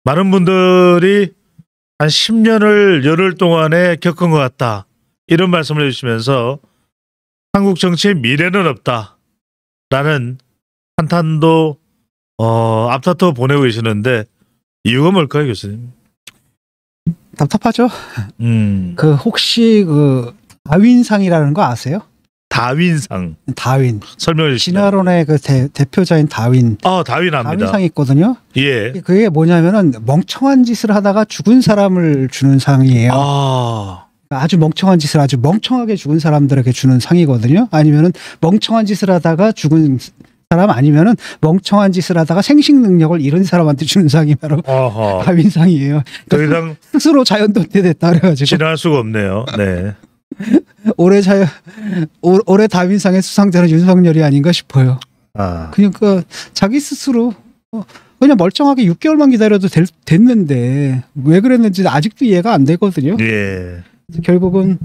많은 분들이 한 10년을 열흘 동안에 겪은 것 같다. 이런 말씀을 해주시면서 한국 정치의 미래는 없다. 라는 한탄도 앞다퉈 보내고 계시는데 이유가 뭘까요, 교수님? 답답하죠. 그 혹시 그 다윈상이라는 거 아세요? 다윈상. 다윈. 설명해 주시죠. 진화론의 그 대표자인 다윈. 다윈 압니다. 다윈상이 있거든요. 예. 그게 뭐냐면은 멍청한 짓을 하다가 죽은 사람을 주는 상이에요. 아주 멍청한 짓을 아주 멍청하게 죽은 사람들에게 주는 상이거든요. 아니면은 멍청한 짓을 하다가 죽은 사람 아니면은 멍청한 짓을 하다가 생식 능력을 잃은 사람한테 주는 상이 바로 다윈상이에요. 더 이상 스스로 자연 도태됐다 그래가지고 지나갈 수가 없네요. 네. 올해 다윈상의 수상자는 윤석열이 아닌가 싶어요. 그러니까 자기 스스로 그냥 멀쩡하게 6개월만 기다려도 됐는데 왜 그랬는지 아직도 이해가 안 되거든요. 예. 결국은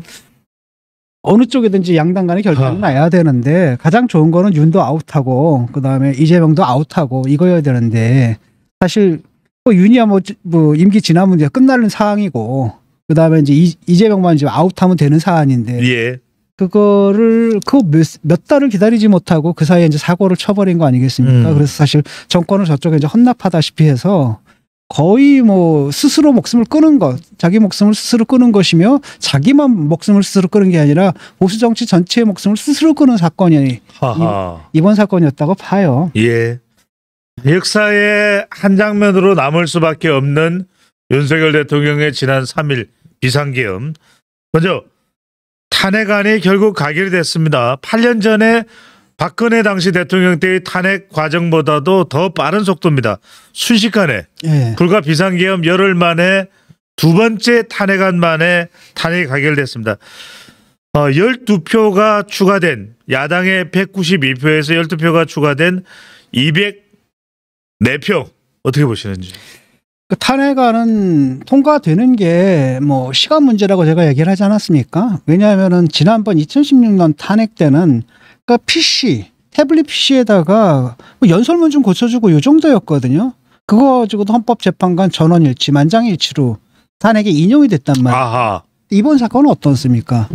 어느 쪽이든지 양당 간의 결단은 나야 되는데 가장 좋은 거는 윤도 아웃하고 그다음에 이재명도 아웃하고 이거여야 되는데 사실 윤이야 뭐 임기 지나면 이제 끝나는 사항이고 그다음에 이제 이재명만 이제 아웃하면 되는 사안인데 예. 그거를 몇 달을 기다리지 못하고 그 사이에 이제 사고를 쳐버린 거 아니겠습니까? 그래서 사실 정권을 저쪽에 이제 헌납하다시피 해서 거의 뭐 스스로 목숨을 끊은 것, 자기 목숨을 스스로 끊은 것이며 자기만 목숨을 스스로 끊은 게 아니라 보수 정치 전체의 목숨을 스스로 끊은 사건이 이번 사건이었다고 봐요. 예. 역사의 한 장면으로 남을 수밖에 없는 윤석열 대통령의 지난 3일 비상계엄. 먼저 탄핵안이 결국 가결이 됐습니다. 8년 전에 박근혜 당시 대통령 때의 탄핵 과정보다도 더 빠른 속도입니다. 순식간에 불과 비상계엄 열흘 만에 두 번째 탄핵안 만에 탄핵이 가결됐습니다. 12표가 추가된 야당의 192표에서 12표가 추가된 204표 어떻게 보시는지. 그 탄핵안은 통과되는 게 뭐 시간 문제라고 제가 얘기를 하지 않았습니까? 왜냐하면은 지난번 2016년 탄핵 때는 그러니까 PC, 태블릿 PC에다가 연설문 좀 고쳐주고 이 정도였거든요. 그거 가지고도 헌법재판관 전원일치, 만장일치로 탄핵이 인용이 됐단 말이에요. 이번 사건은 어떻습니까?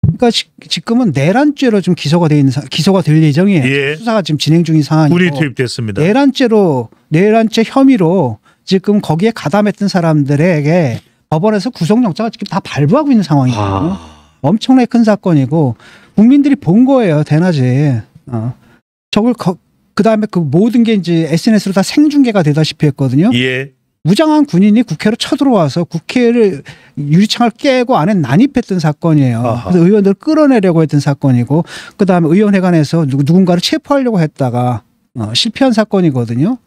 그러니까 지금은 내란죄로 좀 기소가 될 예정이에요. 예. 수사가 지금 진행 중인 상황이고. 불이 투입됐습니다. 내란죄 혐의로 지금 거기에 가담했던 사람들에게 법원에서 구속영장을 지금 다 발부하고 있는 상황이거든요. 엄청나게 큰 사건이고 국민들이 본 거예요, 대낮에. 저걸 그다음에 그 모든 게 이제 SNS로 다 생중계가 되다시피 했거든요. 예. 무장한 군인이 국회로 쳐들어와서 국회를 유리창을 깨고 안에 난입했던 사건이에요. 그래서 의원들을 끌어내려고 했던 사건이고 그다음에 의원회관에서 누군가를 체포하려고 했다가 실패한 사건이거든요.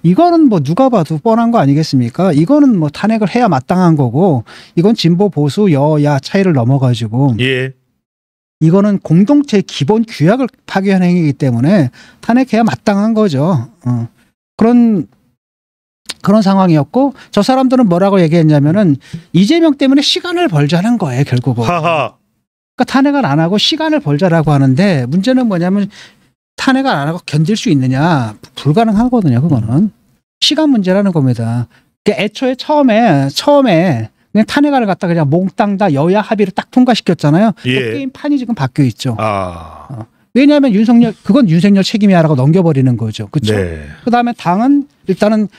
이거는 뭐 누가 봐도 뻔한 거 아니겠습니까? 이거는 뭐 탄핵을 해야 마땅한 거고 이건 진보 보수 여야 차이를 넘어가지고 이거는 공동체의 기본 규약을 파괴한 행위이기 때문에 탄핵해야 마땅한 거죠. 그런 상황이었고 저 사람들은 뭐라고 얘기했냐면은 이재명 때문에 시간을 벌자는 거예요, 결국은. 그러니까 탄핵을 안 하고 시간을 벌자라고 하는데 문제는 뭐냐면 탄핵을 안 하고 견딜 수 있느냐? 불가능하거든요, 그거는. 시간 문제라는 겁니다. 그러니까 애초에 처음에 그냥 탄핵안을 갖다 그냥 몽땅 다 여야 합의를 딱 통과시켰잖아요. 게임 판이 지금 바뀌어 있죠. 왜냐하면 그건 윤석열 책임이야라고 넘겨버리는 거죠. 그렇죠? 그다음에 당은 일단은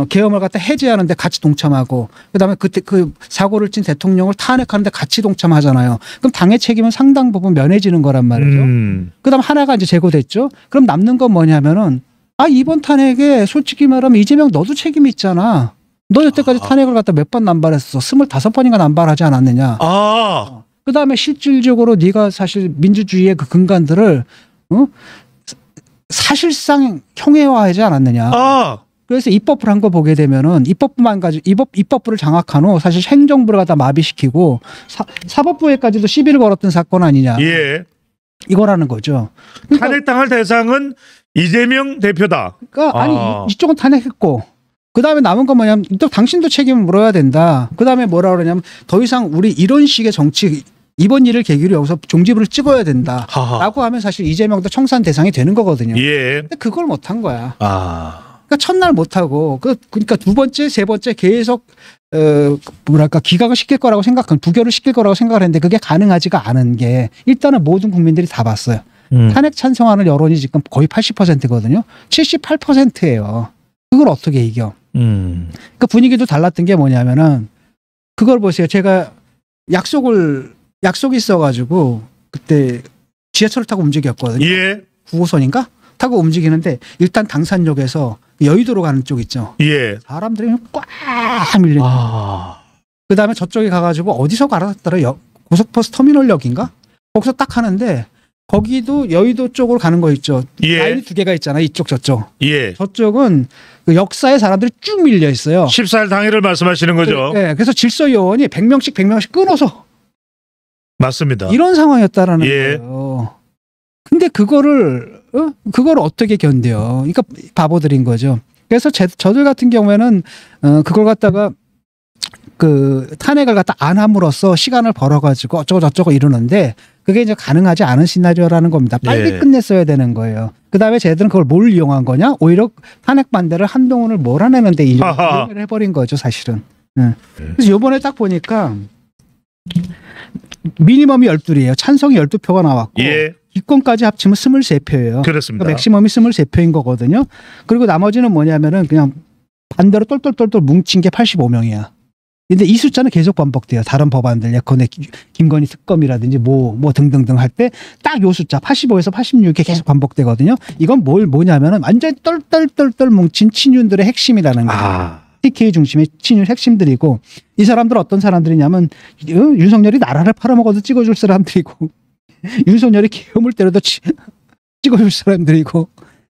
계엄을 갖다 해제하는데 같이 동참하고 그다음에 그때 그 사고를 친 대통령을 탄핵하는데 같이 동참하잖아요. 그럼 당의 책임은 상당 부분 면해지는 거란 말이죠. 그다음 하나가 이제 제거됐죠. 그럼 남는 건 뭐냐면은 이번 탄핵에 솔직히 말하면 이재명 너도 책임이 있잖아. 너 여태까지 탄핵을 갖다 몇 번 남발했어. 25번인가 남발하지 않았느냐. 그다음에 실질적으로 네가 사실 민주주의의 그 근간들을 사실상 형해화하지 않았느냐. 그래서 입법을 한 거 보게 되면은 입법부만 가지고 입법부를 장악한 후 사실 행정부를 갖다 마비시키고 사법부에까지도 시비를 걸었던 사건 아니냐. 이거라는 거죠. 그러니까 탄핵당할 대상은 이재명 대표다. 그러니까 아니 이쪽은 탄핵했고 그다음에 남은 건 뭐냐면 또 당신도 책임을 물어야 된다. 그다음에 뭐라 그러냐면 더 이상 우리 이런 식의 정치 이번 일을 계기로 여기서 종지부를 찍어야 된다라고 하면 사실 이재명도 청산 대상이 되는 거거든요. 근데 그걸 못한 거야. 그러니까 첫날 못하고 그러니까 두 번째, 세 번째 계속 뭐랄까 기각을 시킬 거라고 생각한 부결을 시킬 거라고 생각을 했는데 그게 가능하지가 않은 게 일단은 모든 국민들이 다 봤어요. 탄핵 찬성하는 여론이 지금 거의 80%거든요. 78%예요. 그걸 어떻게 이겨? 그 분위기도 달랐던 게 뭐냐면은 그걸 보세요. 제가 약속이 있어가지고 그때 지하철을 타고 움직였거든요. 예. 9호선인가? 타고 움직이는데 일단 당산역에서 여의도로 가는 쪽 있죠. 예. 사람들이 꽉 밀려. 그다음에 저쪽에 가가지고 어디서 갈았더라? 고속버스 터미널역인가? 거기서 딱 하는데 거기도 여의도 쪽으로 가는 거 있죠. 예. 라인이 두 개가 있잖아. 이쪽 저쪽. 예. 저쪽은 그 역사에 사람들이 쭉 밀려 있어요. 14일 당일을 말씀하시는 거죠. 네, 그래서 질서요원이 100명씩 끊어서 맞습니다. 이런 상황이었다라는 예. 거예요. 근데 그거를 어떻게 견뎌? 그러니까 바보들인 거죠. 그래서 저들 같은 경우에는 그걸 갖다가 그 탄핵을 갖다 안 함으로써 시간을 벌어가지고 어쩌고 저쩌고 이러는데 그게 이제 가능하지 않은 시나리오라는 겁니다. 빨리 예. 끝냈어야 끝냈어야 되는 거예요. 그 다음에 쟤들은 그걸 뭘 이용한 거냐? 오히려 탄핵 반대를 한동훈을 몰아내는데 이용을 해버린 거죠, 사실은. 그래서 요번에 딱 보니까 미니멈이 12이에요. 찬성이 12표가 나왔고 예. 기권까지 합치면 23표예요. 그렇습니다. 그러니까 맥시멈이 23표인 거거든요. 그리고 나머지는 뭐냐면은 그냥 반대로 똘똘똘똘 뭉친 게 85명이야. 근데 이 숫자는 계속 반복돼요. 다른 법안들 예컨대 김건희 특검이라든지 뭐 등등등 할 때 딱 요 숫자 85에서 86이 계속 반복되거든요. 이건 뭐냐면은 완전히 똘똘똘똘 뭉친 친윤들의 핵심이라는 거예요. TK 중심의 친윤 핵심들이고 이 사람들 어떤 사람들이냐면 윤석열이 나라를 팔아먹어도 찍어줄 사람들이고 윤석열이 계엄을 때려도 찍어줄 사람들이고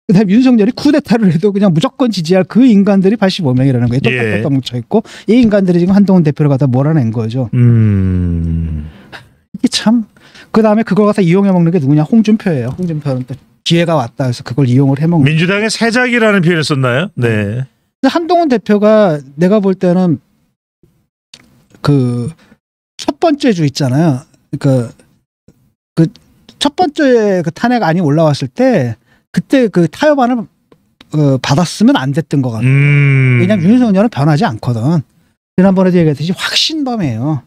그다음에 윤석열이 쿠데타를 해도 그냥 무조건 지지할 그 인간들이 85명이라는 거예요. 똑똑똑 예. 뭉쳐있고 이 인간들이 지금 한동훈 대표를 갖다 몰아낸 거죠. 이게 참 그다음에 그걸 갖다 이용해 먹는 게 누구냐? 홍준표예요. 홍준표는 또 기회가 왔다 해서 그걸 이용을 해먹는 민주당의 새작이라는 표현을 썼나요? 네. 근데 한동훈 대표가 내가 볼 때는 그 첫 번째 주 있잖아요. 그러니까 그 첫 번째 그 탄핵안이 올라왔을 때 그때 그 타협안을 받았으면 안 됐던 것 같아요. 왜냐하면 윤석열은 변하지 않거든. 지난번에도 얘기했듯이 확신범이에요.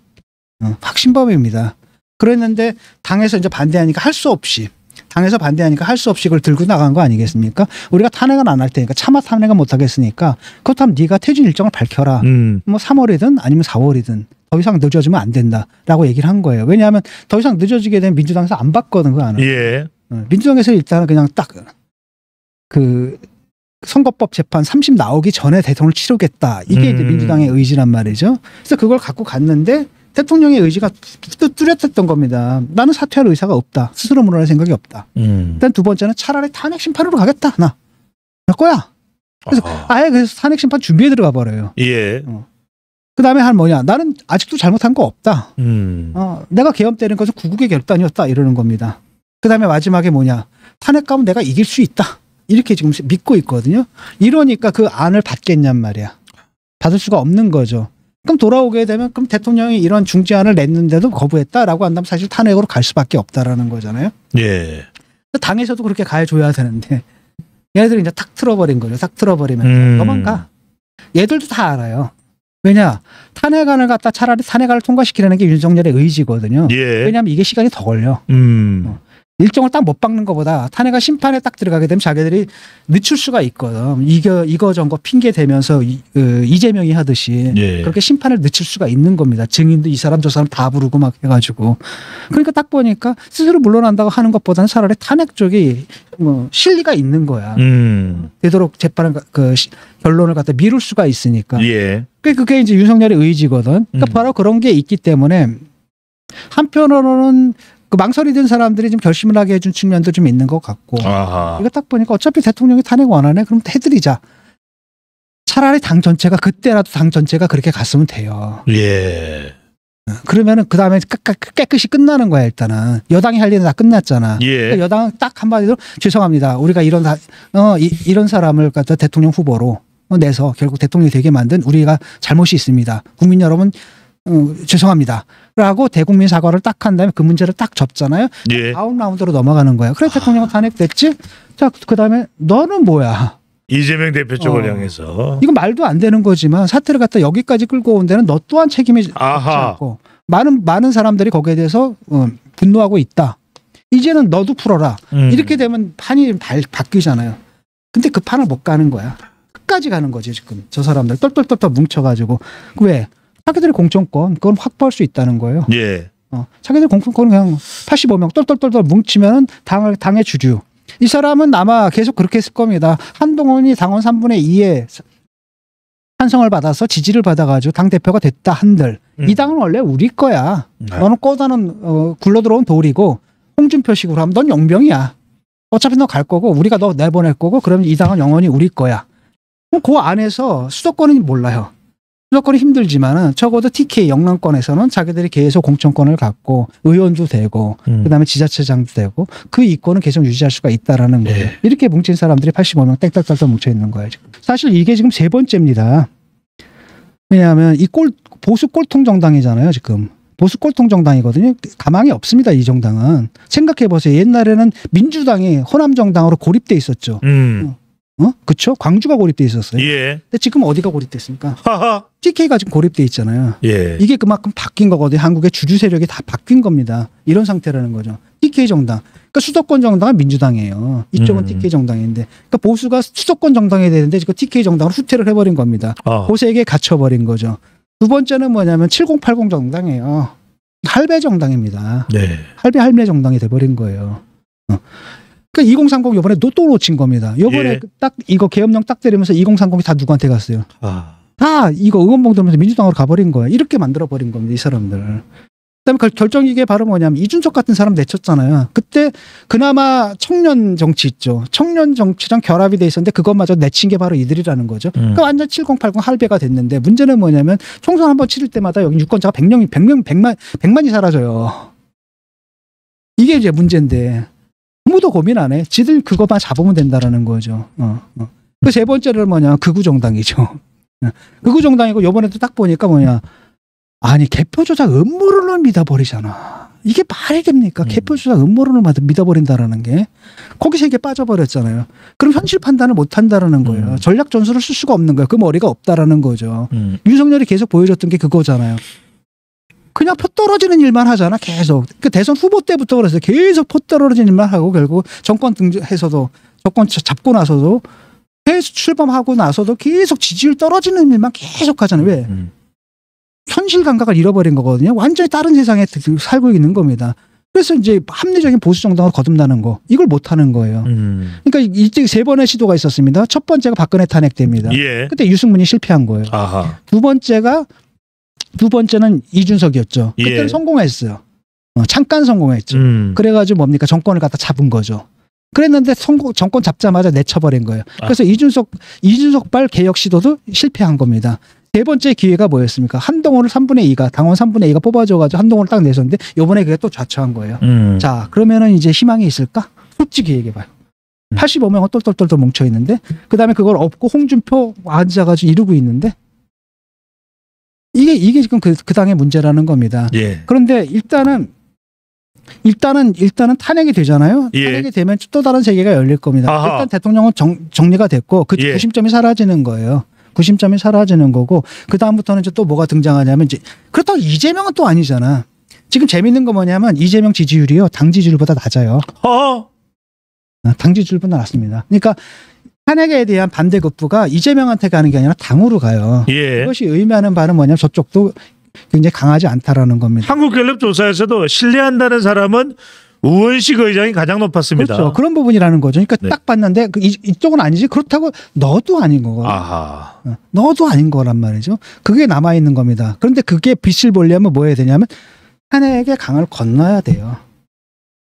확신범입니다. 그랬는데 당에서 이제 반대하니까 할 수 없이 그걸 들고 나간 거 아니겠습니까? 우리가 탄핵은 안 할 테니까 차마 탄핵은 못 하겠으니까 그렇다면 네가 퇴진 일정을 밝혀라. 뭐 3월이든 아니면 4월이든 더 이상 늦어지면 안 된다라고 얘기를 한 거예요. 왜냐하면 더 이상 늦어지게 되면 민주당에서 안 받거든 그 안을. 예. 민주당에서 일단은 그냥 딱 그 선거법 재판 30 나오기 전에 대통령을 치르겠다. 이게 이제 민주당의 의지란 말이죠. 그래서 그걸 갖고 갔는데 대통령의 의지가 뚜렷했던 겁니다. 나는 사퇴할 의사가 없다. 스스로 물러날 생각이 없다. 일단 두 번째는 차라리 탄핵 심판으로 가겠다. 나 거야. 그래서 그래서 탄핵 심판 준비해 들어가 버려요. 예. 그 다음에 한 뭐냐? 나는 아직도 잘못한 거 없다. 내가 계엄 때린 것은 구국의 결단이었다. 이러는 겁니다. 그 다음에 마지막에 뭐냐? 탄핵 가면 내가 이길 수 있다. 이렇게 지금 믿고 있거든요. 이러니까 그 안을 받겠냔 말이야. 받을 수가 없는 거죠. 그럼 돌아오게 되면 그럼 대통령이 이런 중재안을 냈는데도 거부했다라고 한다면 사실 탄핵으로 갈 수밖에 없다라는 거잖아요. 예. 당에서도 그렇게 가해줘야 되는데 얘네들이 이제 탁 틀어버린 거죠. 탁 틀어버리면 도망가. 얘들도 다 알아요. 왜냐? 탄핵안을 갖다 차라리 탄핵안을 통과시키려는 게 윤석열의 의지거든요. 예. 왜냐하면 이게 시간이 더 걸려. 일정을 딱 못 박는 것보다 탄핵안 심판에 딱 들어가게 되면 자기들이 늦출 수가 있거든. 이거 저거 핑계 대면서 이재명이 하듯이 예. 그렇게 심판을 늦출 수가 있는 겁니다. 증인도 이 사람 저 사람 다 부르고 막 해가지고. 그러니까 딱 보니까 스스로 물러난다고 하는 것보다는 차라리 탄핵 쪽이 뭐 실리가 있는 거야. 되도록 재판을 결론을 갖다 미룰 수가 있으니까. 예. 그게 이제 윤석열의 의지거든. 그러니까 바로 그런 게 있기 때문에 한편으로는 그 망설이 든 사람들이 좀 결심을 하게 해준 측면도 좀 있는 것 같고. 이거 딱 보니까 어차피 대통령이 탄핵 원하네. 그럼 해드리자. 차라리 당 전체가 그때라도 당 전체가 그렇게 갔으면 돼요. 예. 그러면은 그 다음에 깨끗이 끝나는 거야 일단은. 여당이 할 일은 다 끝났잖아. 예. 그러니까 여당은 딱 한마디로 죄송합니다. 우리가 이런 사람을 갖다 대통령 후보로 내서 결국 대통령이 되게 만든 우리가 잘못이 있습니다. 국민 여러분 죄송합니다. 라고 대국민 사과를 딱 한 다음에 그 문제를 딱 접잖아요. 예. 다음 라운드로 넘어가는 거예요. 그래 대통령 탄핵됐지? 자, 그 다음에 너는 뭐야? 이재명 대표 쪽을 향해서. 이건 말도 안 되는 거지만 사태를 갖다 여기까지 끌고 온 데는 너 또한 책임이 있지 않고 많은 사람들이 거기에 대해서 분노하고 있다. 이제는 너도 풀어라. 이렇게 되면 판이 바뀌잖아요. 근데 그 판을 못 가는 거야. 끝까지 가는 거지 지금. 저 사람들 똘똘똘똘 뭉쳐가지고. 왜? 자기들의 공천권 그건 확보할 수 있다는 거예요. 예. 자기들 공천권은 그냥 85명 똘똘똘똘 뭉치면 당의 주류. 이 사람은 아마 계속 그렇게 했을 겁니다. 한동훈이 당원 3분의 2에 찬성을 받아서 지지를 받아가지고 당대표가 됐다 한들 이 당은 원래 우리 거야. 너는 꼬다는 굴러들어온 돌이고 홍준표식으로 하면 넌 용병이야. 어차피 너 갈 거고 우리가 너 내보낼 거고 그러면 이 당은 영원히 우리 거야. 그 안에서 수도권은 몰라요. 수도권이 힘들지만은 적어도 TK 영남권에서는 자기들이 계속 공천권을 갖고 의원도 되고 그다음에 지자체장도 되고 그 이권은 계속 유지할 수가 있다라는 거예요. 이렇게 뭉친 사람들이 85명 땡땡땡땡 뭉쳐 있는 거예요. 지금. 사실 이게 지금 세 번째입니다. 왜냐하면 이 보수 꼴통 정당이잖아요. 지금 보수 꼴통 정당이거든요. 가망이 없습니다. 이 정당은. 생각해 보세요. 옛날에는 민주당이 호남 정당으로 고립돼 있었죠. 그렇죠? 광주가 고립돼 있었어요. 예. 근데 지금 어디가 고립됐습니까? TK가 지금 고립돼 있잖아요. 예. 이게 그만큼 바뀐 거거든요. 한국의 주류 세력이 다 바뀐 겁니다. 이런 상태라는 거죠. TK 정당. 그러니까 수도권 정당은 민주당이에요. 이쪽은 TK 정당인데. 그러니까 보수가 수도권 정당이 되는데 지금 TK 정당으로 후퇴를 해버린 겁니다. 그 세계에 갇혀버린 거죠. 두 번째는 뭐냐면 7080 정당이에요. 할배 정당입니다. 네. 할배 정당이 돼버린 거예요. 그러니까 2030 이번에 또 놓친 겁니다. 이번에 딱 이거 계엄령 딱 때리면서 2030이 다 누구한테 갔어요? 다 이거 응원봉 들면서 민주당으로 가버린 거예요. 이렇게 만들어버린 겁니다. 이 사람들. 그다음에 결정이게 바로 뭐냐면 이준석 같은 사람 내쳤잖아요. 그때 그나마 청년 정치 있죠. 청년 정치랑 결합이 돼 있었는데 그것마저 내친 게 바로 이들이라는 거죠. 그러니까 완전 7080 할배가 됐는데 문제는 뭐냐면 총선 한번 치를 때마다 여기 유권자가 100만이 사라져요. 이게 이제 문제인데 아무도 고민 안 해. 지들 그것만 잡으면 된다라는 거죠. 그 세 번째는 뭐냐 극우 정당이죠. 극우 정당이고 이번에도 딱 보니까 뭐냐 아니 개표 조작 음모론을 믿어버리잖아. 이게 말이 됩니까? 개표 조작 음모론을 믿어버린다라는 게 거기서 이게 빠져버렸잖아요. 그럼 현실 판단을 못 한다라는 거예요. 전략 전술을 쓸 수가 없는 거예요. 그 머리가 없다라는 거죠. 윤석열이 계속 보여줬던 게 그거잖아요. 그냥 표 떨어지는 일만 하잖아. 계속. 그 대선 후보 때부터 그랬어요. 계속 표 떨어지는 일만 하고 결국 정권 등장해서도 정권 잡고 나서도 계속 출범하고 나서도 계속 지지율 떨어지는 일만 계속 하잖아요. 왜? 현실 감각을 잃어버린 거거든요. 완전히 다른 세상에 살고 있는 겁니다. 그래서 이제 합리적인 보수 정당으로 거듭나는 거 이걸 못 하는 거예요. 그러니까 이제 세 번의 시도가 있었습니다. 첫 번째가 박근혜 탄핵됩니다. 그때 유승민이 실패한 거예요. 두 번째는 이준석이었죠. 그때는 성공했어요. 잠깐 성공했죠. 그래가지고 뭡니까 정권을 갖다 잡은 거죠. 그랬는데 정권 잡자마자 내쳐버린 거예요. 그래서 이준석발 개혁 시도도 실패한 겁니다. 세 번째 기회가 뭐였습니까? 한동훈을 3분의 2가 당원 3분의 2가 뽑아줘가지고 한동훈을 딱 내셨는데 이번에 그게 또 좌초한 거예요. 자 그러면은 이제 희망이 있을까? 솔직히 얘기해봐요. 85명은 똘똘똘똘 뭉쳐 있는데 그 다음에 그걸 업고 홍준표 앉아가지고 이루고 있는데 이게 지금 그 당의 문제라는 겁니다. 그런데 일단은 탄핵이 되잖아요. 탄핵이 되면 또 다른 세계가 열릴 겁니다. 일단 대통령은 정리가 됐고 그 구심점이 사라지는 거예요. 구심점이 사라지는 거고 그 다음부터는 이제 또 뭐가 등장하냐면 이제 그렇다고 이재명은 또 아니잖아. 지금 재밌는 거 뭐냐면 이재명 지지율이요 당 지지율보다 낮아요. 당 지지율보다 낮습니다. 그러니까 탄핵에 대한 반대 급부가 이재명한테 가는 게 아니라 당으로 가요. 그것이 의미하는 바는 뭐냐면 저쪽도 굉장히 강하지 않다라는 겁니다. 한국갤럽 조사에서도 신뢰한다는 사람은 우원식 의장이 가장 높았습니다. 그렇죠. 그런 부분이라는 거죠. 그러니까 딱 봤는데 이쪽은 아니지. 그렇다고 너도 아닌 거거든요. 너도 아닌 거란 말이죠. 그게 남아있는 겁니다. 그런데 그게 빛을 보려면 뭐 해야 되냐면 탄핵의 강을 건너야 돼요.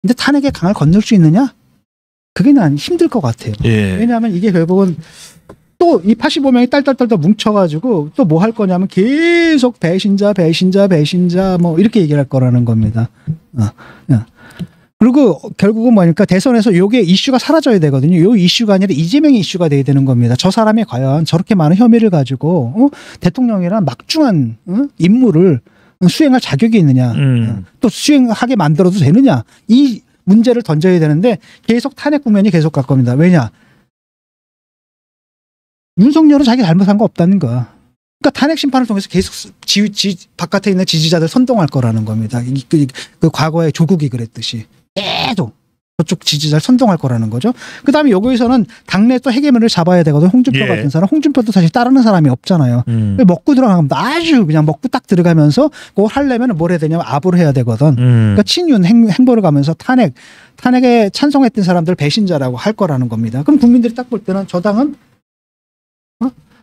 근데 탄핵의 강을 건널 수 있느냐? 그게 난 힘들 것 같아요. 왜냐하면 이게 결국은 또 이 85명이 딸딸딸딸 뭉쳐가지고 또 뭐 할 거냐면 계속 배신자 뭐 이렇게 얘기를 할 거라는 겁니다. 그리고 결국은 뭐니까 대선에서 요게 이슈가 사라져야 되거든요. 요 이슈가 아니라 이재명의 이슈가 돼야 되는 겁니다. 저 사람이 과연 저렇게 많은 혐의를 가지고 대통령이란 막중한 임무를 수행할 자격이 있느냐, 또 수행하게 만들어도 되느냐, 이 문제를 던져야 되는데 계속 탄핵 국면이 계속 갈 겁니다. 왜냐? 윤석열은 자기 잘못한 거 없다는 거야. 그러니까 탄핵 심판을 통해서 계속 바깥에 있는 지지자들 선동할 거라는 겁니다. 그 과거에 조국이 그랬듯이 계속 저쪽 지지자를 선동할 거라는 거죠. 그다음에 여기에서는 당내 또 해계면을 잡아야 되거든. 홍준표 같은 사람. 홍준표도 사실 따르는 사람이 없잖아요. 먹고 들어가면 아주 그냥 먹고 딱 들어가면서 그걸 하려면 뭘 해야 되냐면 압을 해야 되거든. 그러니까 친윤 행보를 가면서 탄핵에 찬성했던 사람들 배신자라고 할 거라는 겁니다. 그럼 국민들이 딱 볼 때는 저 당은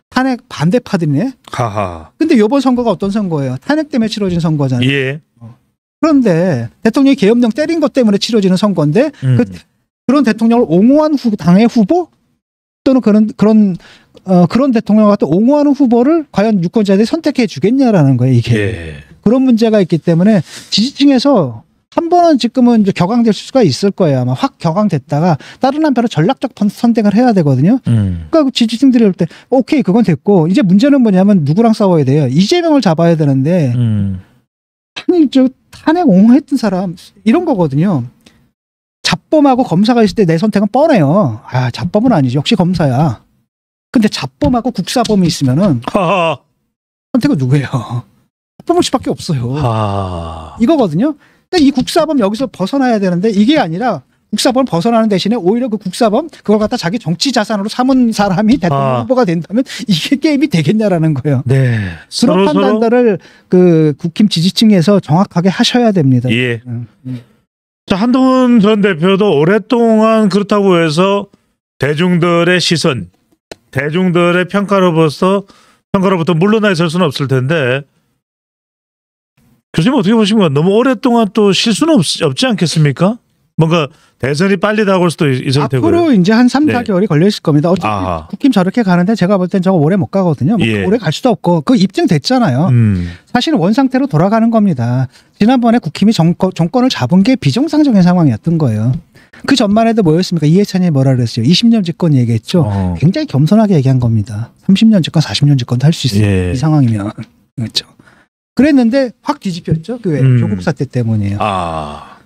탄핵 반대파들이네. 하하. 근데 이번 선거가 어떤 선거예요? 탄핵 때문에 치러진 선거잖아요. 예. 그런데 대통령이 계엄령 때린 것 때문에 치러지는 선거인데 그런 대통령을 옹호한 당의 후보 또는 그런 대통령 같은 옹호하는 후보를 과연 유권자들이 선택해 주겠냐라는 거예요. 이게 예. 그런 문제가 있기 때문에 지지층에서 한 번은 지금은 이제 격앙될 수가 있을 거예요. 아마 확 격앙됐다가 다른 한편으로 전략적 선택을 해야 되거든요. 그러니까 지지층들이 볼 때 오케이 그건 됐고 이제 문제는 뭐냐면 누구랑 싸워야 돼요. 이재명을 잡아야 되는데 아니 저 탄핵 옹호했던 사람 이런 거거든요. 잡범하고 검사가 있을 때 내 선택은 뻔해요. 아 잡범은 아니지 역시 검사야. 근데 잡범하고 국사범이 있으면은 하하. 선택은 누구예요? 잡범을 수밖에 없어요. 하. 이거거든요. 근데 이 국사범 여기서 벗어나야 되는데 이게 아니라 국사범을 벗어나는 대신에 오히려 그 국사범 그걸 갖다 자기 정치 자산으로 삼은 사람이 대통령 후보가 된다면 이게 게임이 되겠냐라는 거예요. 네. 그런 판단들을 그 국힘 지지층에서 정확하게 하셔야 됩니다. 예. 자, 한동훈 전 대표도 오랫동안 그렇다고 해서 대중들의 시선, 대중들의 평가로부터 물러나 있을 수는 없을 텐데 교수님 어떻게 보십니까? 너무 오랫동안 또 쉴 수는 없지 않겠습니까? 뭔가 대선이 빨리 다가올 수도 있을 테고요. 앞으로 이제 한 3, 네. 4개월이 걸려 있을 겁니다. 어차피 국힘 저렇게 가는데 제가 볼 땐 저거 오래 못 가거든요. 예. 오래 갈 수도 없고 그 입증됐잖아요. 사실은 원상태로 돌아가는 겁니다. 지난번에 국힘이 정권을 잡은 게 비정상적인 상황이었던 거예요. 그 전만 해도 뭐였습니까? 이해찬이 뭐라 그랬어요? 20년 집권 얘기했죠. 굉장히 겸손하게 얘기한 겁니다. 30년 집권, 40년 집권도 할 수 있어요. 예. 이 상황이면. 그렇죠. 그랬는데 확 뒤집혔죠. 그 조국 사태 때문이에요.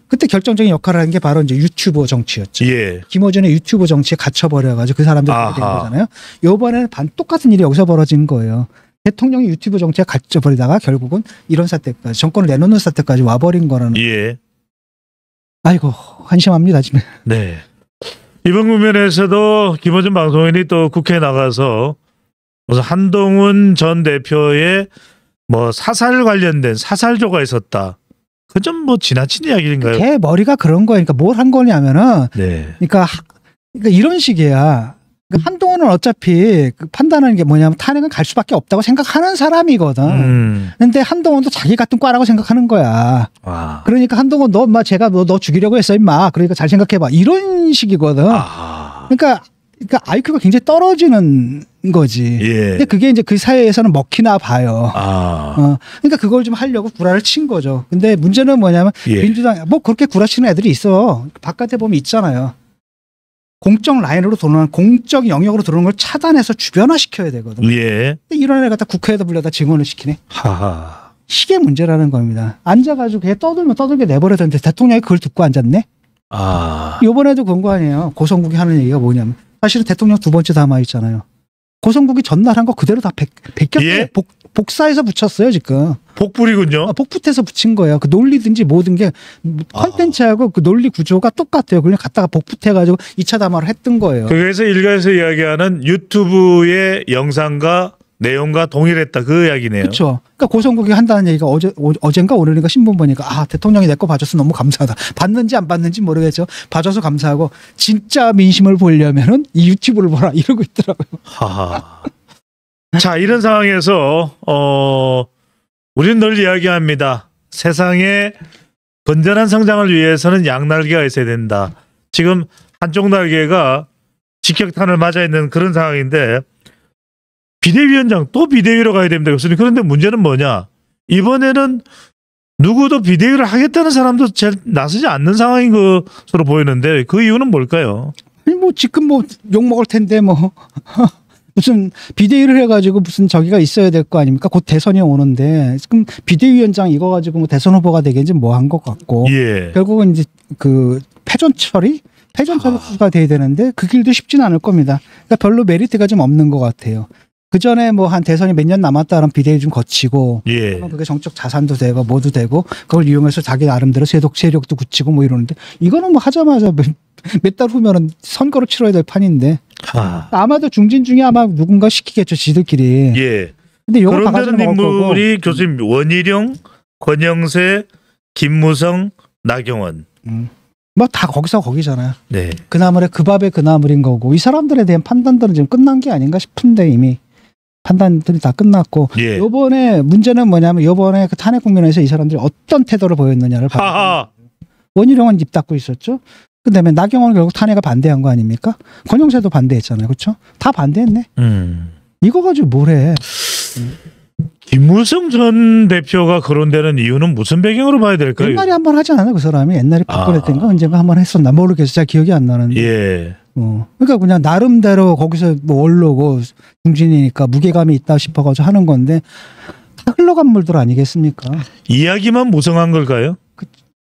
그때 결정적인 역할을 한 게 바로 이제 유튜버 정치였죠. 예. 김어준의 유튜버 정치에 갇혀버려가지고 그 사람들이 그렇게 된 거잖아요. 이번에는 똑같은 일이 여기서 벌어진 거예요. 대통령이 유튜브 정치에 갇혀버리다가 결국은 이런 사태까지 정권을 내놓는 사태까지 와버린 거라는. 예. 아이고 한심합니다 지금. 네. 이번 국면에서도 김어준 방송인이 또 국회에 나가서 무슨 한동훈 전 대표의 뭐 사살 관련된 사살조가 있었다. 그 좀 뭐 지나친 이야기인가요? 걔 머리가 그런 거니까 뭘 한 거냐면은. 네. 그러니까 이런 식이야. 한동훈은 어차피 그 판단하는 게 뭐냐면 탄핵은 갈 수밖에 없다고 생각하는 사람이거든. 근데 한동훈도 자기 같은 과라고 생각하는 거야. 그러니까 한동훈 너 인마 제가 너 죽이려고 했어 임마. 그러니까 잘 생각해봐. 이런 식이거든. 그러니까 IQ가 굉장히 떨어지는 거지. 예. 근데 그게 이제 그 사회에서는 먹히나 봐요. 그러니까 그걸 좀 하려고 구라를 친 거죠. 근데 문제는 뭐냐면 민주당 뭐 그렇게 구라치는 애들이 있어. 바깥에 보면 있잖아요. 공적 라인으로 들어오는 공적 영역으로 들어오는 걸 차단해서 주변화시켜야 되거든. 예. 근데 이런 애를 갖다 국회에다 불려다 증언을 시키네. 하하. 이게 문제라는 겁니다. 앉아가지고 그냥 떠들게 내버려야 되는데 대통령이 그걸 듣고 앉았네. 이번에도 그런 거 아니에요. 고성국이 하는 얘기가 뭐냐면 사실은 대통령 두 번째 담아 있잖아요. 고성국이 전날 한 거 그대로 다 베꼈어요. 예? 복사해서 붙였어요 지금. 복불이군요. 복붙해서 붙인 거예요. 그 논리든지 뭐든 게 컨텐츠하고 그 논리 구조가 똑같아요. 그냥 갖다가 복붙해가지고 2차 담화를 했던 거예요. 그래서 일각에서 이야기하는 유튜브의 영상과 내용과 동일했다 그 이야기네요. 그렇죠. 그러니까 고성국이 한다는 얘기가 어젠가 오늘인가 신문 보니까 대통령이 내 거 봐줘서 너무 감사하다. 봤는지 안 봤는지 모르겠죠. 봐줘서 감사하고 진짜 민심을 보려면은 이 유튜브를 보라 이러고 있더라고요. 하하. 자 이런 상황에서 우리는 늘 이야기합니다. 세상의 건전한 성장을 위해서는 양날개가 있어야 된다. 지금 한쪽 날개가 직격탄을 맞아 있는 그런 상황인데 비대위원장 또 비대위로 가야 됩니다. 교수님. 그런데 문제는 뭐냐? 이번에는 누구도 비대위를 하겠다는 사람도 잘 나서지 않는 상황인 것으로 보이는데 그 이유는 뭘까요? 아니 뭐 지금 뭐 욕먹을 텐데 뭐 무슨 비대위를 해가지고 무슨 저기가 있어야 될 거 아닙니까? 곧 대선이 오는데 지금 비대위원장 이거 가지고 뭐 대선 후보가 되겠지 뭐 한 것 같고 예. 결국은 이제 그 패전 처리 패전 자격수가 돼야 되는데 그 길도 쉽지는 않을 겁니다. 그러니까 별로 메리트가 좀 없는 것 같아요. 그 전에 뭐 한 대선이 몇 년 남았다는 비대위 좀 거치고, 예. 그게 정적 자산도 되고 뭐도 되고 그걸 이용해서 자기 나름대로 세력도 굳히고 뭐 이러는데 이거는 뭐 하자마자 몇 달 후면은 선거로 치러야 될 판인데 아마도 중진 중에 아마 누군가 시키겠죠 지들끼리. 예. 근데 이거 다 그런 가지고 인물이 교수님 원희룡, 권영세, 김무성, 나경원. 뭐 다 거기서 거기잖아요. 네. 그나물에 그 밥에 그나물인 거고 이 사람들에 대한 판단들은 지금 끝난 게 아닌가 싶은데 이미 판단들이 다 끝났고 예. 이번에 문제는 뭐냐면 이번에 그 탄핵 국면에서 이 사람들이 어떤 태도를 보였느냐를 봐요. 원희룡은 입 닫고 있었죠. 그다음에 나경원은 결국 탄핵에 반대한 거 아닙니까? 권영세도 반대했잖아요. 그렇죠? 다 반대했네. 이거 가지고 뭘 해. 김무성 전 대표가 거론되는 이유는 무슨 배경으로 봐야 될까요? 옛날에 한번 하지 않았나 그 사람이? 옛날에 박근혜인가 언젠가 한번 했었나 모르겠어. 잘 기억이 안 나는데. 예. 그러니까 그냥 나름대로 거기서 뭐 원로고 중진이니까 무게감이 있다 싶어가지고 하는 건데 다 흘러간 물들 아니겠습니까? 이야기만 무성한 걸까요?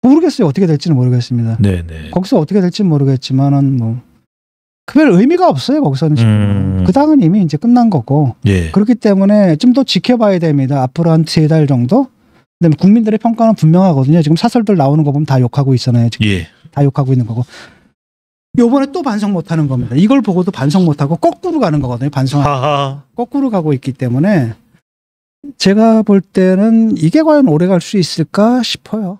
모르겠어요. 어떻게 될지는 모르겠습니다. 네네. 거기서 어떻게 될지는 모르겠지만은 뭐 별 의미가 없어요. 거기서는 지금. 그 당은 이미 이제 끝난 거고. 예. 그렇기 때문에 좀 더 지켜봐야 됩니다. 앞으로 한 3달 정도. 그다음에 국민들의 평가는 분명하거든요. 지금 사설들 나오는 거 보면 다 욕하고 있잖아요. 지금. 예. 다 욕하고 있는 거고. 요번에 또 반성 못하는 겁니다. 이걸 보고도 반성 못하고 거꾸로 가는 거거든요. 반성하고. 거꾸로 가고 있기 때문에 제가 볼 때는 이게 과연 오래 갈 수 있을까 싶어요.